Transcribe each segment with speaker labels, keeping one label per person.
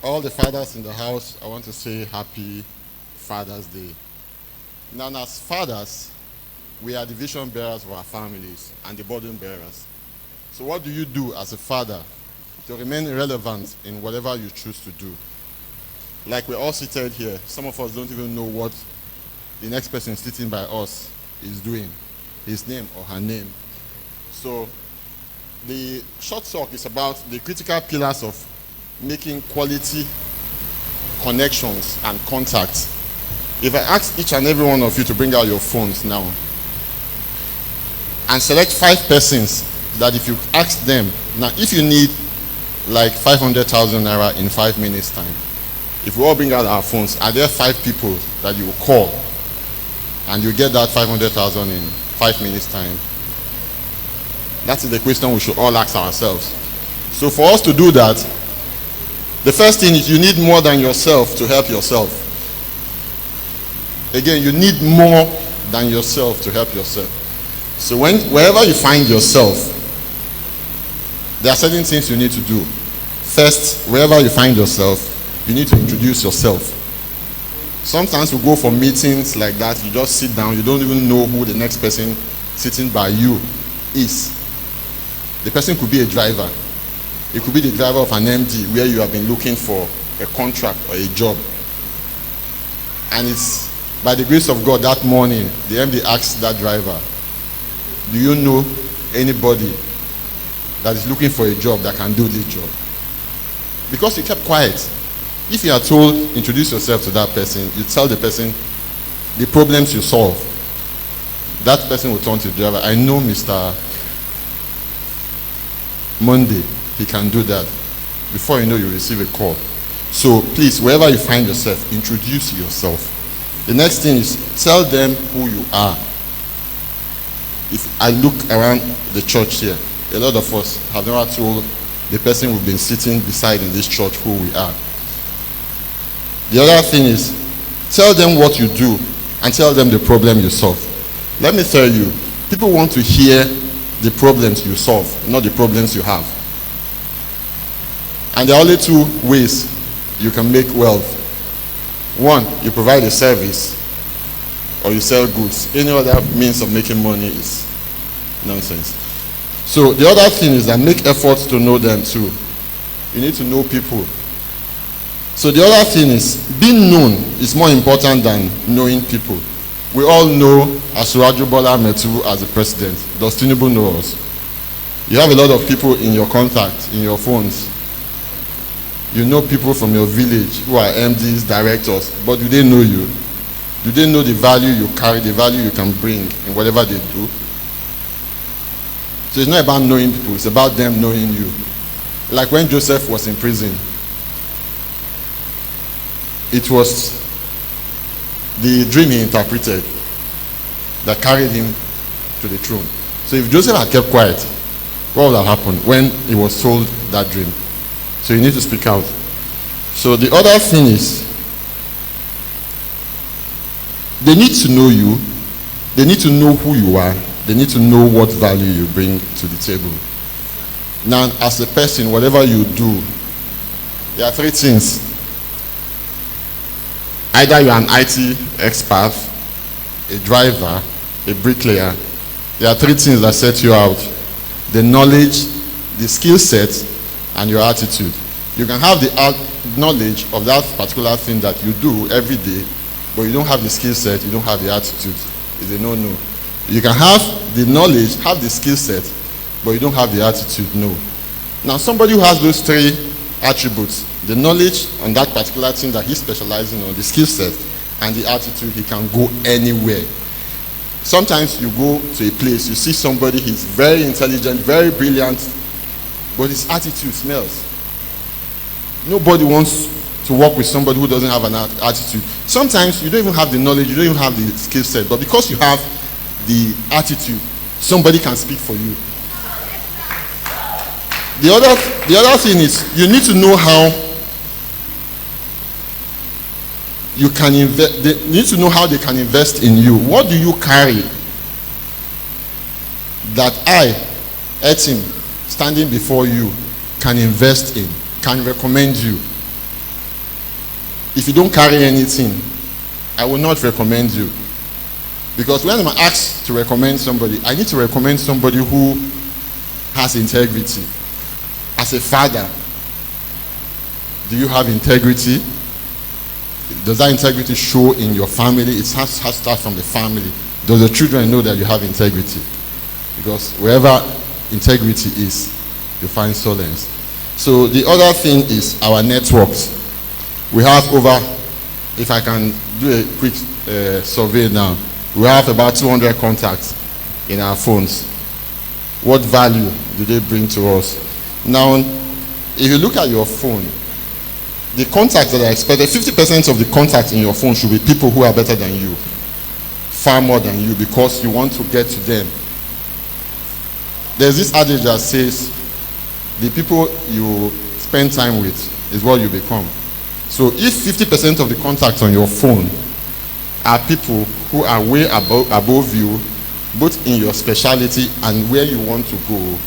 Speaker 1: All the fathers in the house, I want to say happy Father's Day. Now, as fathers, we are the vision bearers of our families and the burden bearers. So what do you do as a father to remain relevant in whatever you choose to do? Like we're all seated here, some of us don't even know what the next person sitting by us is doing, his name or her name. So the short talk is about the critical pillars of making quality connections and contacts. If I ask each and every one of you to bring out your phones now and select 5 persons that if you ask them, now if you need like 500,000 naira in 5 minutes time, if we all bring out our phones, are there 5 people that you will call and you get that 500,000 in 5 minutes time? That is the question we should all ask ourselves. So for us to do that, the first thing is you need more than yourself to help yourself. Again, you need more than yourself to help yourself. So wherever you find yourself, there are certain things you need to do. First, wherever you find yourself, you need to introduce yourself. Sometimes we go for meetings like that, you just sit down, you don't even know who the next person sitting by you is. The person could be a driver. It could be the driver of an MD where you have been looking for a contract or a job. And it's by the grace of God that morning, the MD asks that driver, do you know anybody that is looking for a job that can do this job? Because you kept quiet. If you are told, introduce yourself to that person, you tell the person the problems you solve. That person will turn to the driver. I know Mr. Monday, he can do that. Before you know, you receive a call. So please, wherever you find yourself, introduce yourself. The next thing is tell them who you are. If I look around the church here, a lot of us have never told the person we've been sitting beside in this church who we are. The other thing is tell them what you do and tell them the problem you solve. Let me tell you, people want to hear the problems you solve, not the problems you have. And there are only 2 ways you can make wealth. One, you provide a service or you sell goods. Any other means of making money is nonsense. So the other thing is that make efforts to know them too. You need to know people. So the other thing is being known is more important than knowing people. We all know Asiwaju Bola Metu as the president. Does Tinubu know us? You have a lot of people in your contact, in your phones. You know people from your village who are MDs, directors, but do they know you? Do they know the value you carry, the value you can bring in whatever they do? So it's not about knowing people, it's about them knowing you. Like when Joseph was in prison, it was the dream he interpreted that carried him to the throne. So if Joseph had kept quiet, what would have happened when he was told that dream? So you need to speak out. So the other thing is, they need to know you, they need to know who you are, they need to know what value you bring to the table. Now, as a person, whatever you do, there are 3 things. Either you're an IT expert, a driver, a bricklayer. There are 3 things that set you out: the knowledge, the skill set, and your attitude. You can have the knowledge of that particular thing that you do every day, but you don't have the skill set, you don't have the attitude. It's a no-no. You can have the knowledge, have the skill set, but you don't have the attitude. No. Now, somebody who has those 3 attributes, the knowledge on that particular thing that he's specializing on, the skill set, and the attitude, he can go anywhere. Sometimes you go to a place, you see somebody, he's very intelligent, very brilliant, but his attitude smells. Nobody wants to work with somebody who doesn't have an attitude. Sometimes you don't even have the knowledge, you don't even have the skill set, but because you have the attitude, somebody can speak for you. The other thing is you need to know how you can invest. They need to know how they can invest in you. What do you carry that I, Etim, standing before you, can invest in, can recommend you? if you don't carry anything, I will not recommend you. Because when I'm asked to recommend somebody, I need to recommend somebody who has integrity. As a father, do you have integrity? Does that integrity show in your family? It has to start from the family. Does the children know that you have integrity? Because wherever integrity is, you find solace. So the other thing is our networks. We have over, if I can do a quick survey now, we have about 200 contacts in our phones. What value do they bring to us? Now, if you look at your phone, the contacts that are expected, 50% of the contacts in your phone should be people who are better than you, far more than you, because you want to get to them. There's this adage that says, the people you spend time with is what you become. So if 50% of the contacts on your phone are people who are way above you, both in your specialty and where you want to go,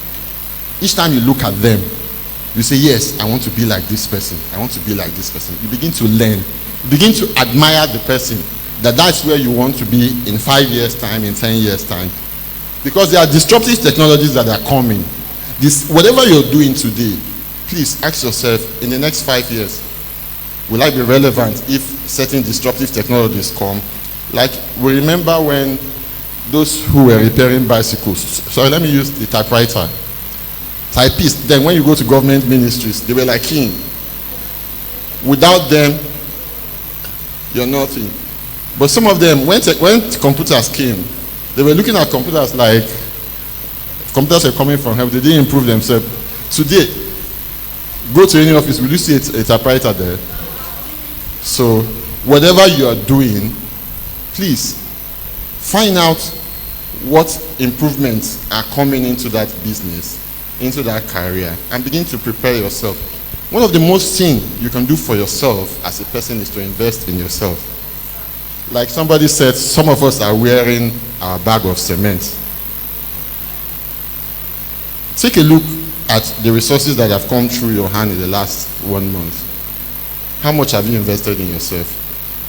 Speaker 1: each time you look at them, you say, yes, I want to be like this person. I want to be like this person. You begin to learn. You begin to admire the person. That's where you want to be in 5 years' time, in 10 years' time. Because there are disruptive technologies that are coming. Whatever you're doing today, please ask yourself, in the next 5 years, will I be relevant if certain disruptive technologies come? Like, we remember when those who were repairing bicycles, so let me use the typewriter. Typists, then when you go to government ministries, they were like king. Without them, you're nothing. But some of them, when computers came, they were looking at computers like computers are coming from heaven. They didn't improve themselves. Today, go to any office, will you see a typewriter there? So, whatever you are doing, please find out what improvements are coming into that business, into that career, and begin to prepare yourself. One of the most things you can do for yourself as a person is to invest in yourself. Like somebody said, some of us are wearing our bag of cement. Take a look at the resources that have come through your hand in the last 1 month. How much have you invested in yourself?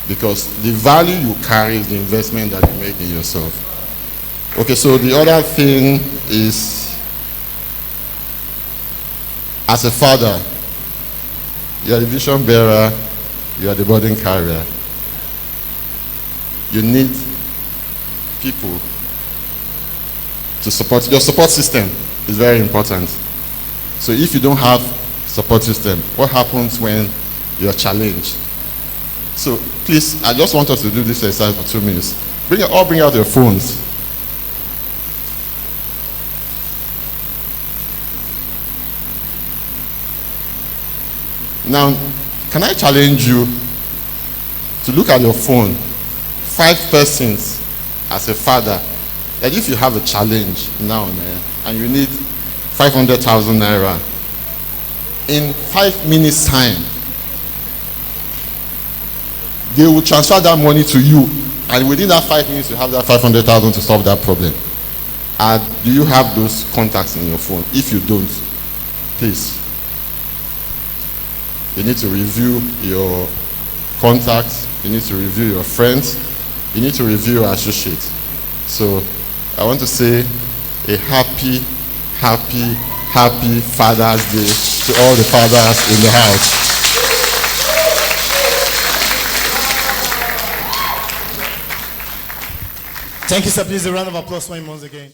Speaker 1: Because the value you carry is the investment that you make in yourself. Okay, so the other thing is, as a father, you are the vision bearer, you are the burden carrier. You need people to support. Your support system is very important. So if you don't have support system, what happens when you are challenged? So please, I just want us to do this exercise for 2 minutes. Bring out your phones. Now, can I challenge you to look at your phone, 5 persons as a father, that if you have a challenge now and you need 500,000 naira, in 5 minutes time, they will transfer that money to you, and within that 5 minutes you have that 500,000 to solve that problem. And do you have those contacts in your phone? If you don't, please, you need to review your contacts, you need to review your friends, you need to review your associates. So I want to say a happy Father's Day to all the fathers in the house.
Speaker 2: Thank you, sir. Please a round of applause for him once again.